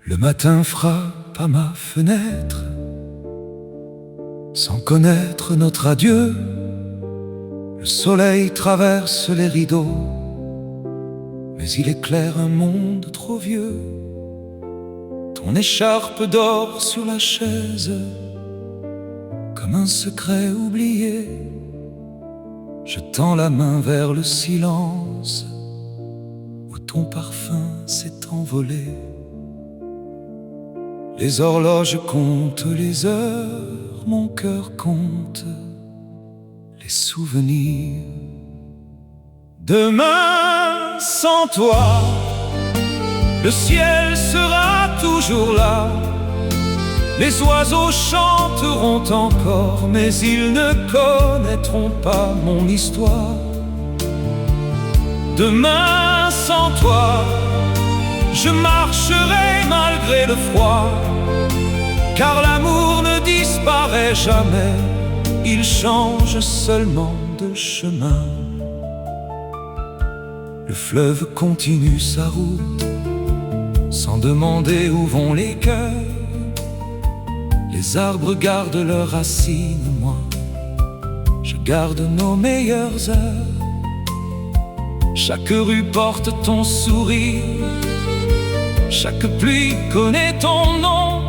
Le matin frappe à ma fenêtre, sans connaître notre adieu. Le soleil traverse les rideaux, mais il éclaire un monde trop vieux. Ton écharpe dort sur la chaise, comme un secret oublié. Je tends la main vers le silence, où ton parfum s'est envolé. Les horloges comptent les heures, mon cœur compte les souvenirs. Demain, sans toi, le ciel sera toujours là. Les oiseaux chanteront encore, mais ils ne connaîtront pas mon histoire. Demain, sans toi, je marcherai malgré le froid, car l'amour ne disparaît jamais, il change seulement de chemin. Le fleuve continue sa route, sans demander où vont les cœurs. Les arbres gardent leurs racines, moi, je garde nos meilleures heures. Chaque rue porte ton sourire, chaque pluie connaît ton nom.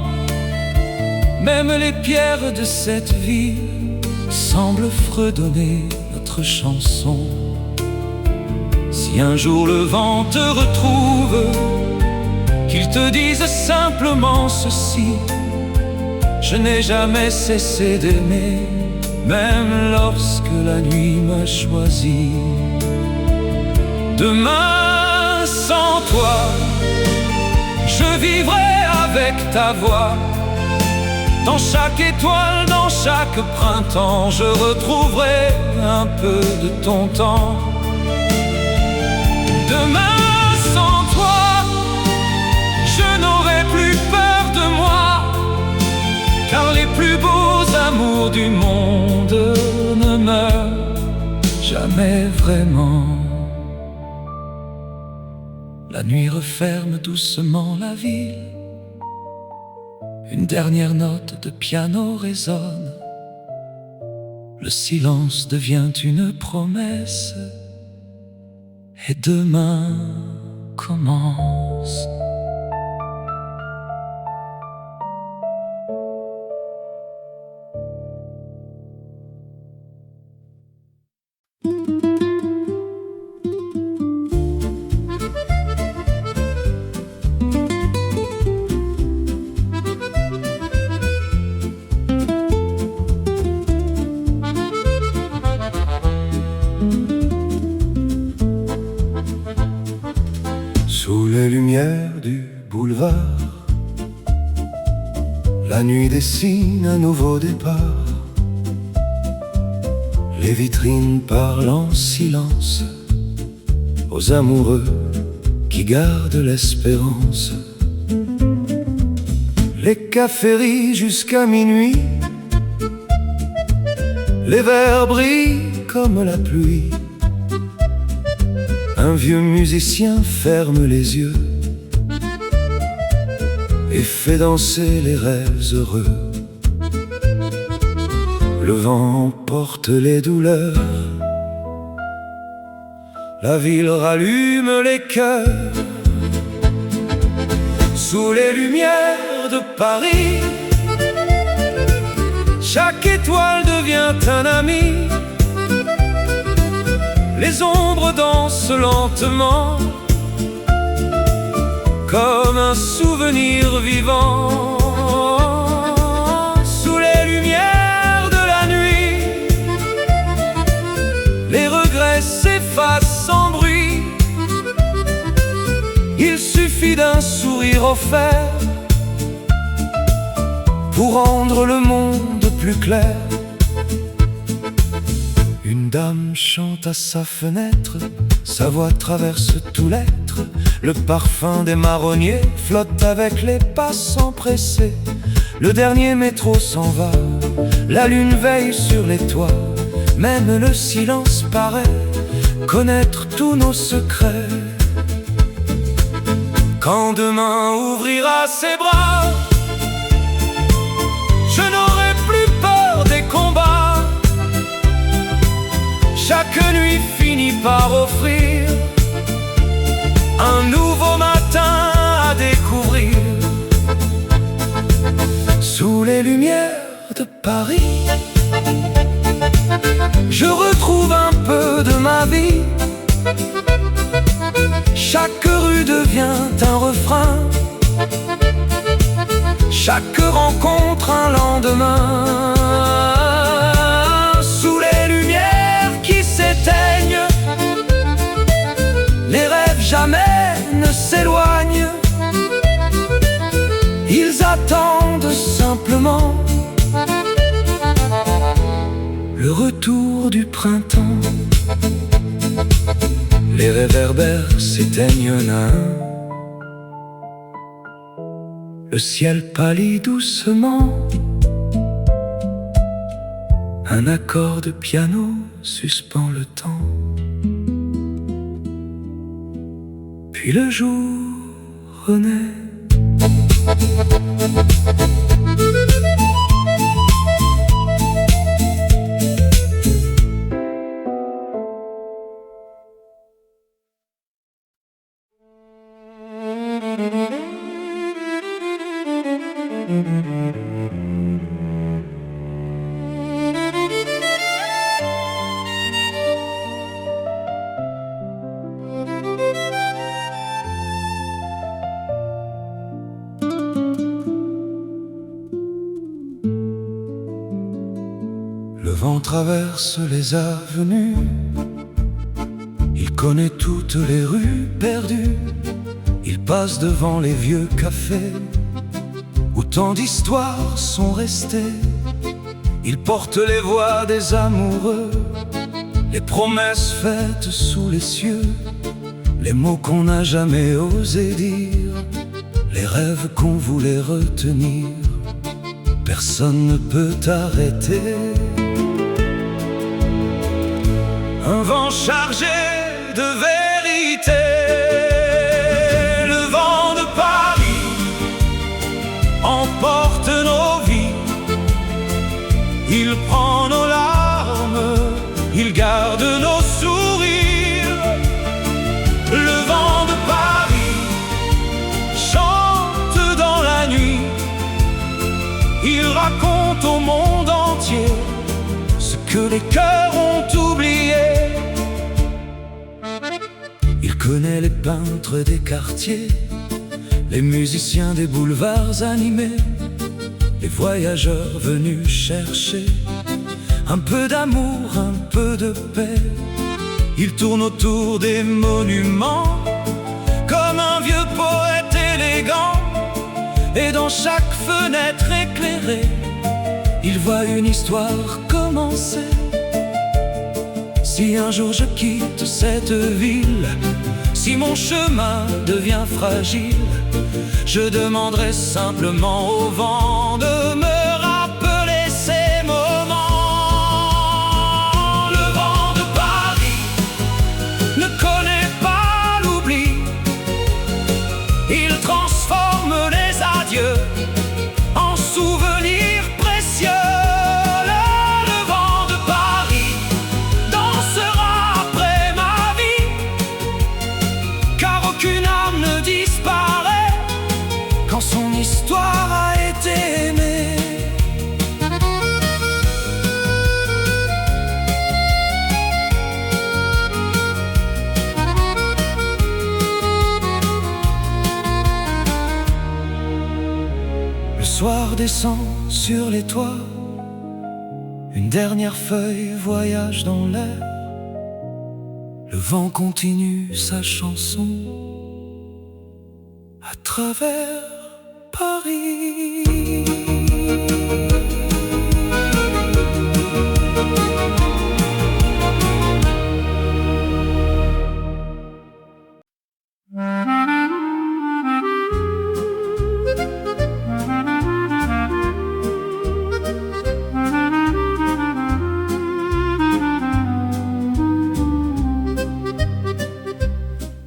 Même les pierres de cette ville semblent fredonner notre chanson. Si un jour le vent te retrouve, qu'il te dise simplement ceci: je n'ai jamais cessé d'aimer, même lorsque la nuit m'a choisi. Demain, sans toi, je vivrai avec ta voix. Dans chaque étoile, dans chaque printemps, je retrouverai un peu de ton temps. Demain, sans toi, je n'aurai plus peur de moi, car les plus beaux amours du monde ne meurent jamais vraiment. La nuit referme doucement la ville, une dernière note de piano résonne. Le silence devient une promesse, et demain commence. Sous les lumières du boulevard, la nuit dessine un nouveau départ. Les vitrines parlent en silence aux amoureux qui gardent l'espérance. Les cafés rient jusqu'à minuit, les verres brillent comme la pluie. Un vieux musicien ferme les yeux et fait danser les rêves heureux. Le vent emporte les douleurs, la ville rallume les cœurs. Sous les lumières de Paris, chaque étoile devient un ami. Les ombres dansent lentement, comme un souvenir vivant. Sous les lumières de la nuit, les regrets s'effacent sans bruit. Il suffit d'un sourire offert pour rendre le monde plus clair. Une dame chante à sa fenêtre, sa voix traverse tout l'être. Le parfum des marronniers flotte avec les passants pressés. Le dernier métro s'en va, la lune veille sur les toits. Même le silence paraît connaître tous nos secrets. Quand demain ouvrira ses bras, je n'aurai plus peur des combats. Chaque nuit finit par offrir un nouveau matin à découvrir. Sous les lumières de Paris, je retrouve un peu de ma vie. Chaque rue devient un refrain, chaque rencontre un lendemain. Sous les lumières qui s'éteignent, les rêves jamais ne s'éloignent. Ils attendent simplement le retour du printemps. Les réverbères s'éteignent un à un. Le ciel pâlit doucement. Un accord de piano suspend le temps. Puis le jour renaît. Le vent traverse les avenues, il connaît toutes les rues perdues. Il passe devant les vieux cafés où tant d'histoires sont restées. Il porte les voix des amoureux, les promesses faites sous les cieux, les mots qu'on n'a jamais osé dire, les rêves qu'on voulait retenir. Personne ne peut arrêter un vent chargé de vérité. Le vent de Paris emporte nos vies. Il prend nos larmes, il garde nos sourires. Le vent de Paris chante dans la nuit. Il raconte au monde entier ce que les cœurs ont oublié. Il connaît les peintres des quartiers, les musiciens des boulevards animés, les voyageurs venus chercher un peu d'amour, un peu de paix. Il tourne autour des monuments comme un vieux poète élégant, et dans chaque fenêtre éclairée, il voit une histoire commencer. Si un jour je quitte cette ville, si mon chemin devient fragile, je demanderai simplement au vent de me rappeler ces moments. Le vent de Paris ne connaît pas l'oubli. Il transforme les adieux en souvenirs précieux. Le vent de Paris dansera après ma vie, car aucune âme ne disparaît quand son histoire a été aimée. Le soir descend sur les toits, une dernière feuille voyage dans l'air. Le vent continue sa chanson à travers Paris.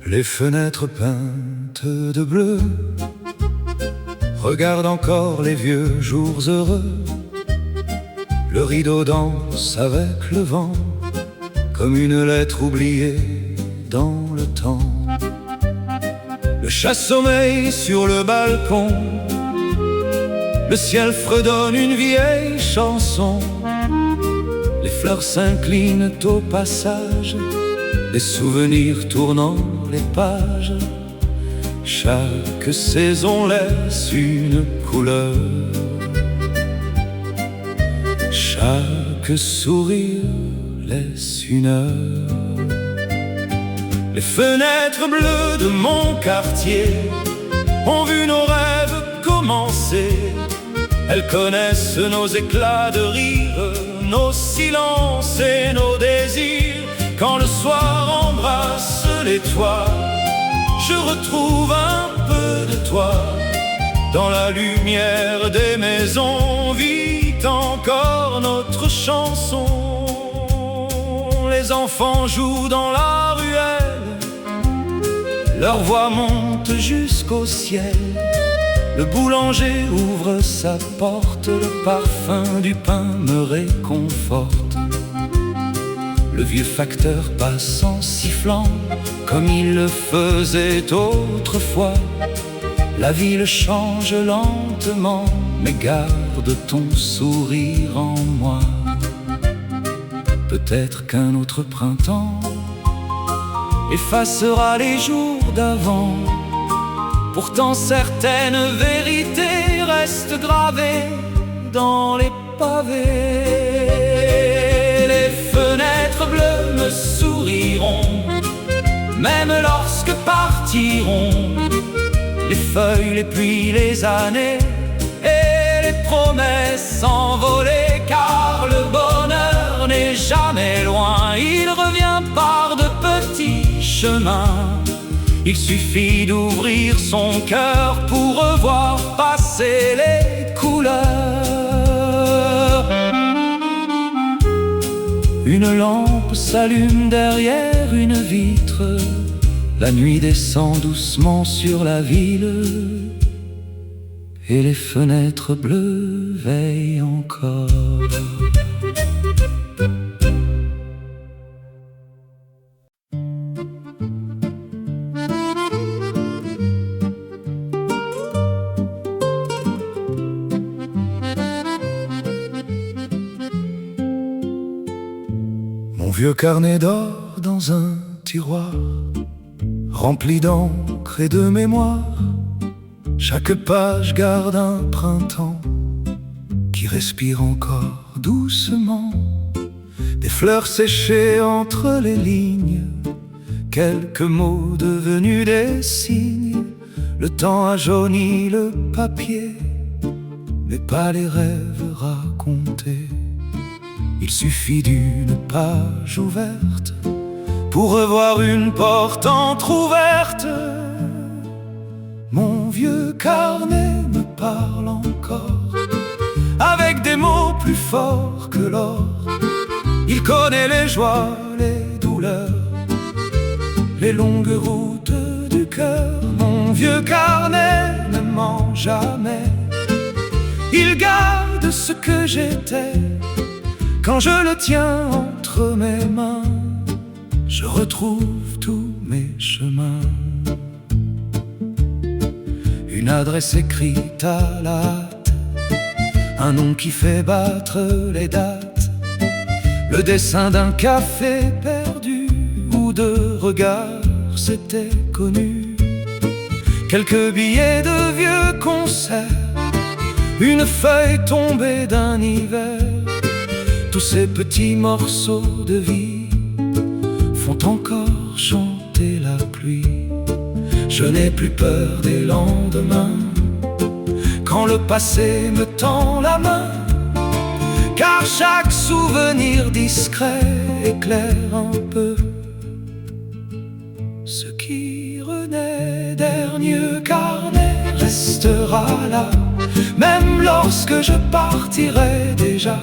Les fenêtres peintes teinte de bleu, regarde encore les vieux jours heureux. Le rideau danse avec le vent, comme une lettre oubliée dans le temps. Le chat sommeille sur le balcon, le ciel fredonne une vieille chanson. Les fleurs s'inclinent au passage, des souvenirs tournant les pages. Chaque saison laisse une couleur, chaque sourire laisse une heure. Les fenêtres bleues de mon quartier ont vu nos rêves commencer. Elles connaissent nos éclats de rire, nos silences et nos désirs. Quand le soir embrasse les toits, je retrouve un peu de toi. Dans la lumière des maisons vit encore notre chanson. Les enfants jouent dans la ruelle, leur voix monte jusqu'au ciel. Le boulanger ouvre sa porte, le parfum du pain me réconforte. Le vieux facteur passe en sifflant, comme il le faisait autrefois. La ville change lentement, mais garde ton sourire en moi. Peut-être qu'un autre printemps effacera les jours d'avant. Pourtant certaines vérités restent gravées dans les pavés. Les fenêtres bleues me souriront, même lorsque partiront les feuilles, les pluies, les années et les promesses envolées. Car le bonheur n'est jamais loin, il revient par de petits chemins. Il suffit d'ouvrir son cœur pour revoir passer les couleurs. Une lampe s'allume derrière une vitre, la nuit descend doucement sur la ville, et les fenêtres bleues veillent encore. Mon vieux carnet dort dans un tiroir, rempli d'encre et de mémoire. Chaque page garde un printemps qui respire encore doucement. Des fleurs séchées entre les lignes, quelques mots devenus des signes. Le temps a jauni le papier, mais pas les rêves racontés. Il suffit d'une page ouverte pour revoir une porte entr'ouverte. Mon vieux carnet me parle encore, avec des mots plus forts que l'or. Il connaît les joies, les douleurs, les longues routes du cœur. Mon vieux carnet ne ment jamais, il garde ce que j'étais. Quand je le tiens entre mes mains, je retrouve tous mes chemins. Une adresse écrite à la hâte, un nom qui fait battre les dates, le dessin d'un café perdu où deux regards s'étaient connus. Quelques billets de vieux concerts, une feuille tombée d'un hiver. Tous ces petits morceaux de vie font encore chanter la pluie. Je n'ai plus peur des lendemains quand le passé me tend la main, car chaque souvenir discret éclaire un peu ce qui renaît. Dernier carnet restera là, même lorsque je partirai déjà.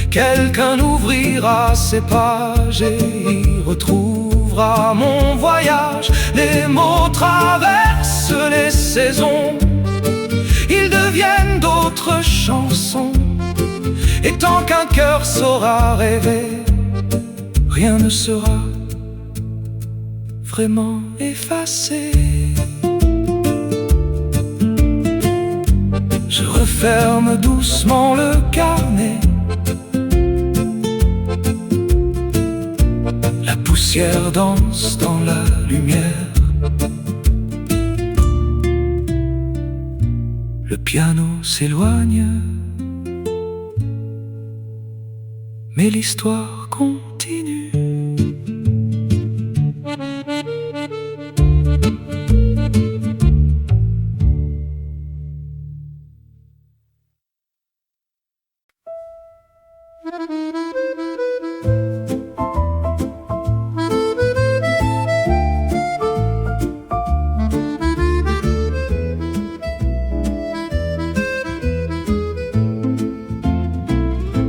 Quelqu'un ouvrira ses pages et y retrouvera sera mon voyage. Les mots traversent les saisons, ils deviennent d'autres chansons. Et tant qu'un cœur saura rêver, rien ne sera vraiment effacé. Je referme doucement le carnet. La poussière danse dans la lumière. Le piano s'éloigne, mais l'histoire continue.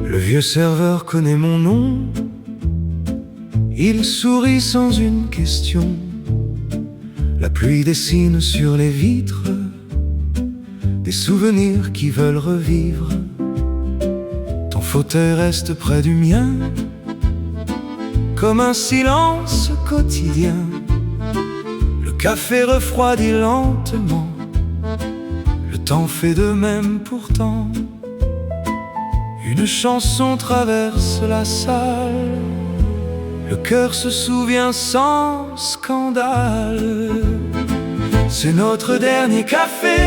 Le vieux serveur connaît mon nom, il sourit sans une question. La pluie dessine sur les vitres des souvenirs qui veulent revivre. Ton fauteuil reste près du mien, comme un silence quotidien. Le café refroidit lentement, le temps fait de même pourtant. Une chanson traverse la salle, le cœur se souvient sans scandale. C'est notre dernier café,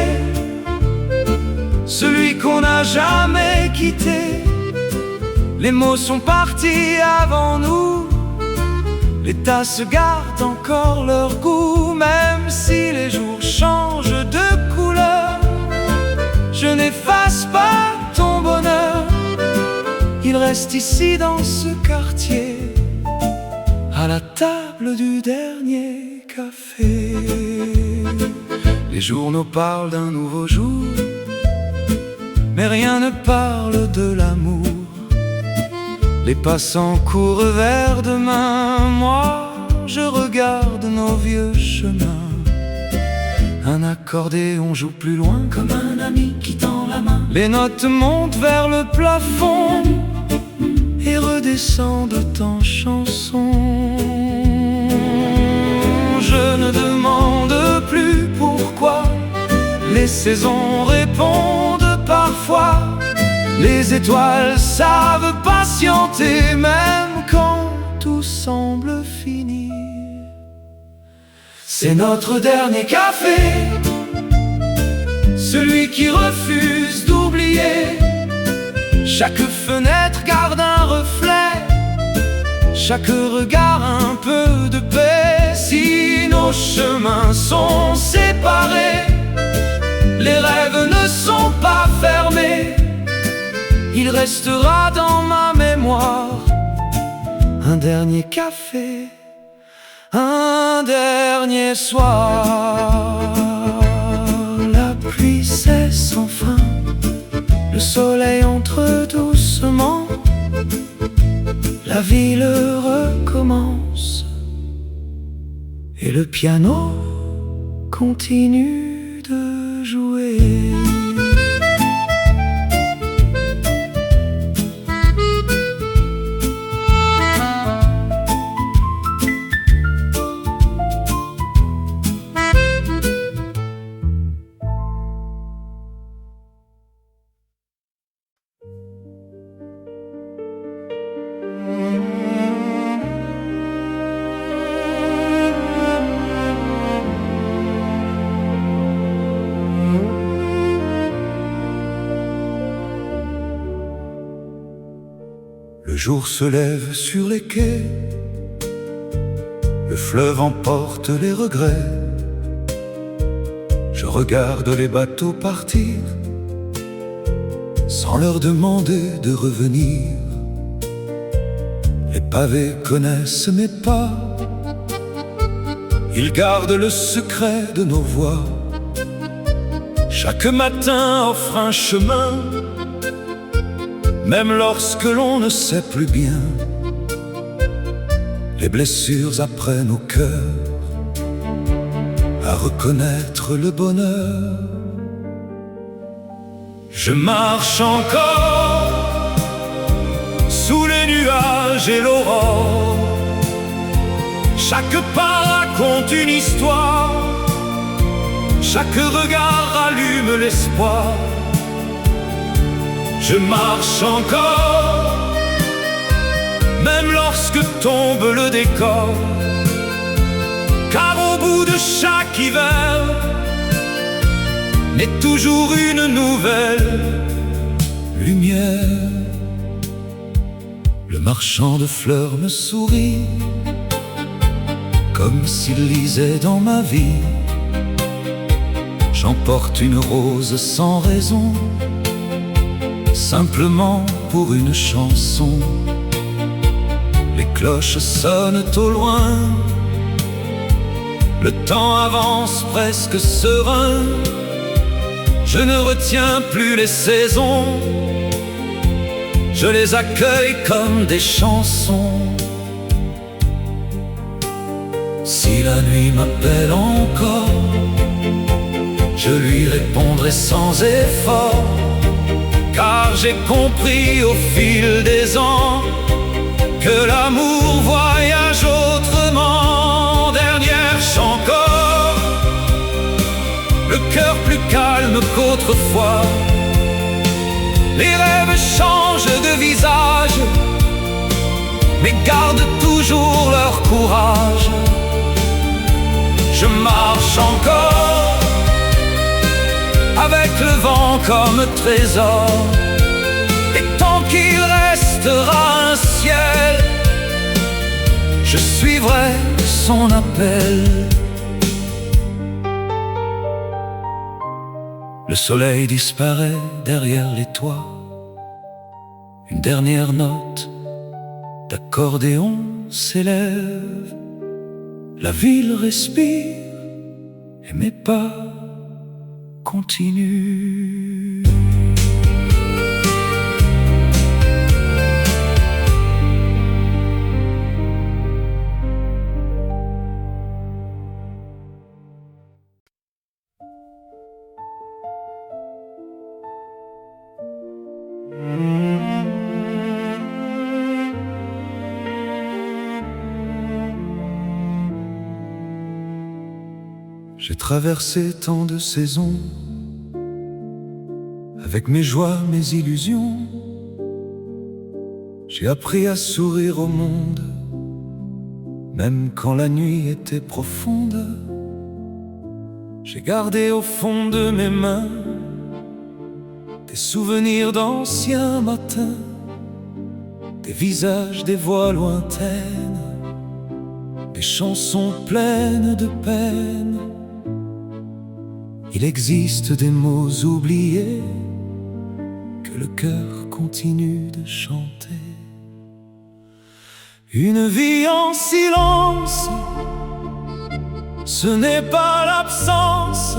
celui qu'on n'a jamais quitté. Les mots sont partis avant nous, les tasses gardent encore leur goût. Même si les jours changent de couleur, je n'efface pas ton bonheur. Il reste ici dans ce quartier, à la table du dernier café. Les journaux parlent d'un nouveau jour, mais rien ne parle de l'amour. Les passants courent vers demain, moi je regarde nos vieux chemins. Un accordéon joue plus loin, comme un ami qui tend la main. Les notes montent vers le plafond et redescendent en chanson. Je ne demande plus pourquoi, les saisons répondent parfois. Les étoiles savent patienter, même quand tout semble fini. C'est notre dernier café, celui qui refuse d'oublier. Chaque fenêtre garde un reflet, chaque regard un peu de paix. Si nos chemins sont séparés, les rêves ne sont pas fermés. Il restera dans ma mémoire un dernier café, un dernier soir. La pluie cesse enfin, le soleil entre doucement, la ville recommence et le piano continue de jouer. Le jour se lève sur les quais, le fleuve emporte les regrets. Je regarde les bateaux partir, sans leur demander de revenir. Les pavés connaissent mes pas, ils gardent le secret de nos voix. Chaque matin offre un chemin, même lorsque l'on ne sait plus bien. Les blessures apprennent au cœur à reconnaître le bonheur. Je marche encore sous les nuages et l'aurore. Chaque pas raconte une histoire, chaque regard allume l'espoir. Je marche encore, même lorsque tombe le décor, car au bout de chaque hiver naît toujours une nouvelle lumière. Le marchand de fleurs me sourit, comme s'il lisait dans ma vie. J'emporte une rose sans raison, simplement pour une chanson. Les cloches sonnent au loin, le temps avance presque serein. Je ne retiens plus les saisons, je les accueille comme des chansons. Si la nuit m'appelle encore, je lui répondrai sans effort, car j'ai compris au fil des ans que l'amour voyage autrement. Dernière encore, le cœur plus calme qu'autrefois. Les rêves changent de visage, mais gardent toujours leur courage. Je marche encore, avec le vent comme trésor, et tant qu'il restera un ciel, je suivrai son appel. Le soleil disparaît derrière les toits, une dernière note d'accordéon s'élève. La ville respire et mes pas continuent. J'ai traversé tant de saisons, avec mes joies, mes illusions. J'ai appris à sourire au monde, même quand la nuit était profonde. J'ai gardé au fond de mes mains des souvenirs d'anciens matins, des visages, des voix lointaines, des chansons pleines de peine. Il existe des mots oubliés que le cœur continue de chanter. Une vie en silence, ce n'est pas l'absence,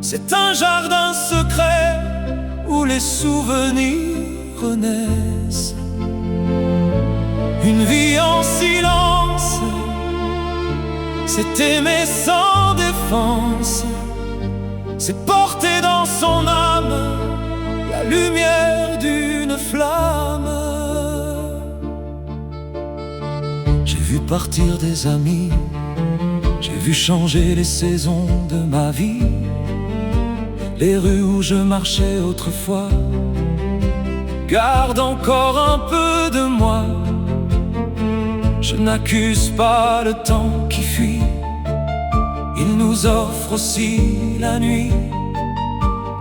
c'est un jardin secret où les souvenirs renaissent. Une vie en silence, c'est aimer sans défense, c'est porter dans son âme la lumière d'une flamme. J'ai vu partir des amis, j'ai vu changer les saisons de ma vie. Les rues où je marchais autrefois gardent encore un peu de moi. Je n'accuse pas le temps qui fuit, il nous offre aussi la nuit,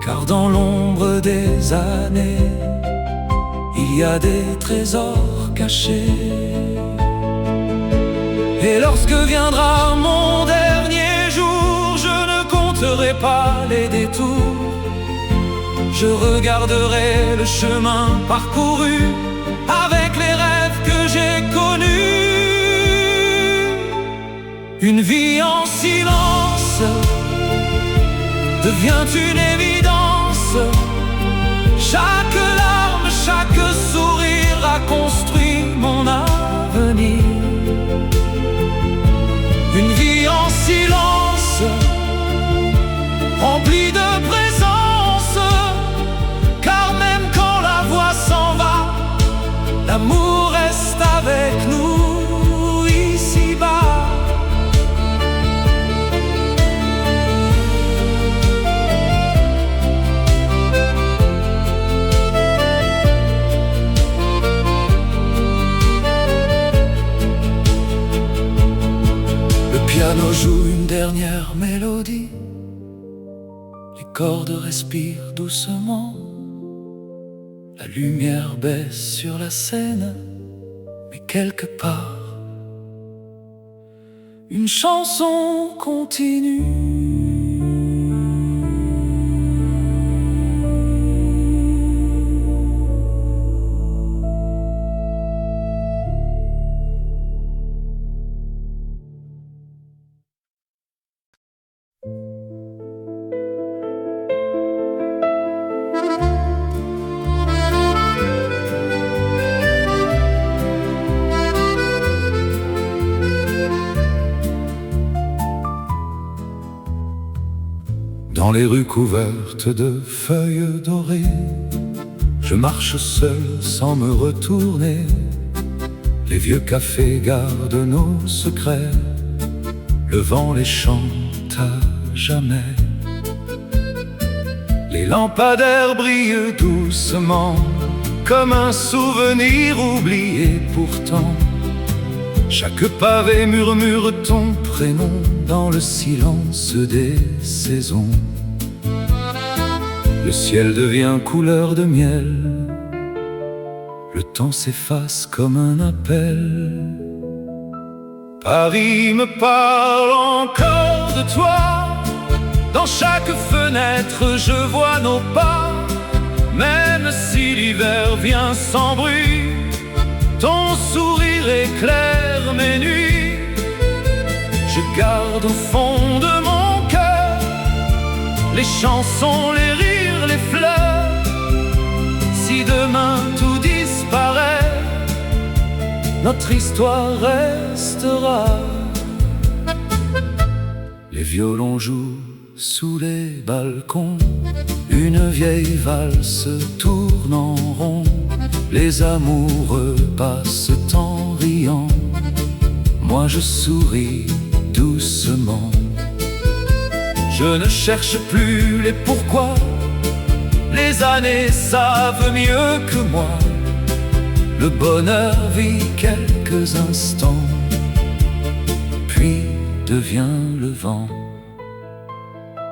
car dans l'ombre des années, il y a des trésors cachés. Et lorsque viendra mon dernier jour, je ne compterai pas les détours, je regarderai le chemin parcouru avec les rêves que j'ai connus. Une vie en silence devient une évidence. Chaque larme, chaque sourire a construit mon avenir. rempli de présence, car même quand la voix s'en va, l'amour reste avec nous ici-bas. Le piano joue une dernière mélodie, les cordes respirent doucement. La lumière baisse sur la scène, mais quelque part, une chanson continue. Dans les rues couvertes de feuilles dorées, je marche seul sans me retourner. Les vieux cafés gardent nos secrets, le vent les chante à jamais. Les lampadaires brillent doucement, comme un souvenir oublié pourtant. Chaque pavé murmure ton prénom dans le silence des saisons. Le ciel devient couleur de miel, le temps s'efface comme un appel. Paris me parle encore de toi, dans chaque fenêtre je vois nos pas. Même si l'hiver vient sans bruit, ton sourire éclaire mes nuits. Je garde au fond de mon cœur les chansons, les rires, les fleurs. Si demain tout disparaît, notre histoire restera. Les violons jouent sous les balcons, une vieille valse tourne en rond. Les amoureux passent en riant, moi je souris doucement. Je ne cherche plus les pourquoi, les années savent mieux que moi. Le bonheur vit quelques instants, puis devient le vent.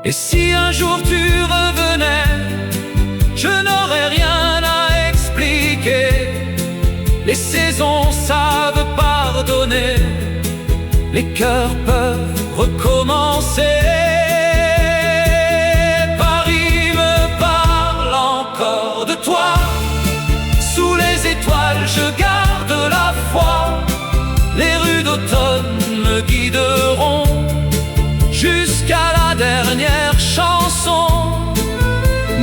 Et si un jour tu revenais, je n'aurais rien à expliquer. Les saisons savent pardonner, les cœurs peuvent recommencer. Paris me parle encore de toi, sous les étoiles je garde la foi. Les rues d'automne me guideront jusqu'à la dernière chanson.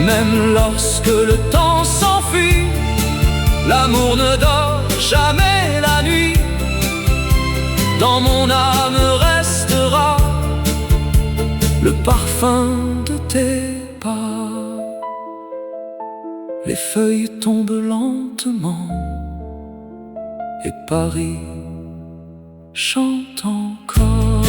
Même lorsque le temps s'enfuit, l'amour ne dort jamais la nuit. Dans mon âme restera le parfum de tes pas. Les feuilles tombent lentement et Paris chante encore.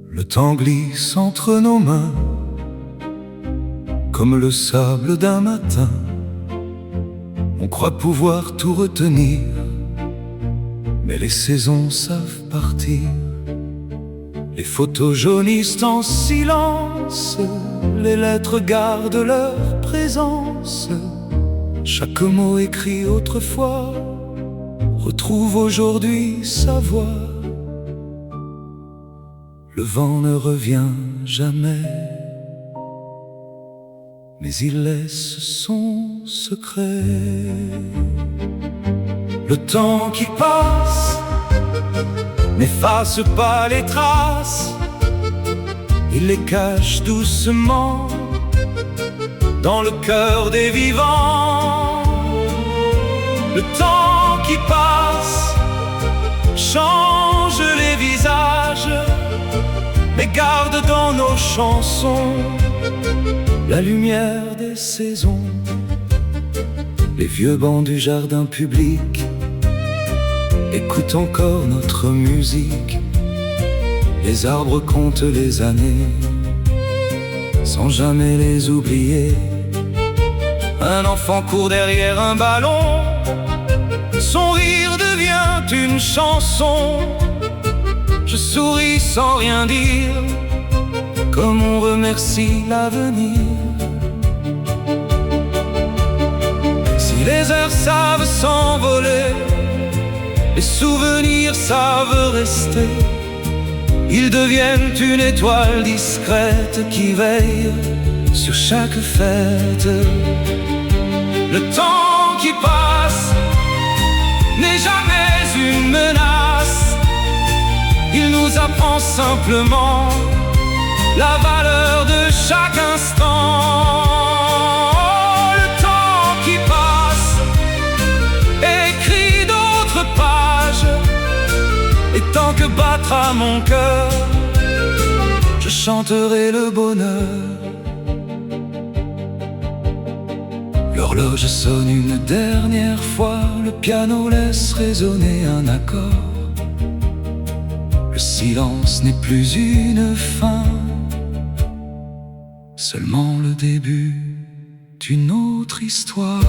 Le temps glisse entre nos mains comme le sable d'un matin. On On croit pouvoir tout retenir, mais les saisons savent partir. Les photos jaunissent en silence, les lettres gardent leur présence. Chaque mot écrit autrefois retrouve aujourd'hui sa voix. Le vent ne revient jamais, mais il laisse son secret. Le temps qui passe n'efface pas les traces, il les cache doucement dans le cœur des vivants. Le temps qui passe change les visages, mais garde dans nos chansons la lumière des saisons. Les vieux bancs du jardin public écoutent encore notre musique. Les arbres comptent les années sans jamais les oublier. Un enfant court derrière un ballon, son rire devient une chanson. Je souris sans rien dire, comme on remercie l'avenir. Si les heures savent s'envoler, les souvenirs savent rester, ils deviennent une étoile discrète qui veille sur chaque fête. Le temps qui passe n'est jamais une menace, il nous apprend simplement la valeur de chaque instant. Le temps qui passe écrit d'autres pages, et tant que battra mon cœur, je chanterai le bonheur. L'horloge sonne une dernière fois, le piano laisse résonner un accord. Le silence n'est plus une fin, seulement le début d'une autre histoire.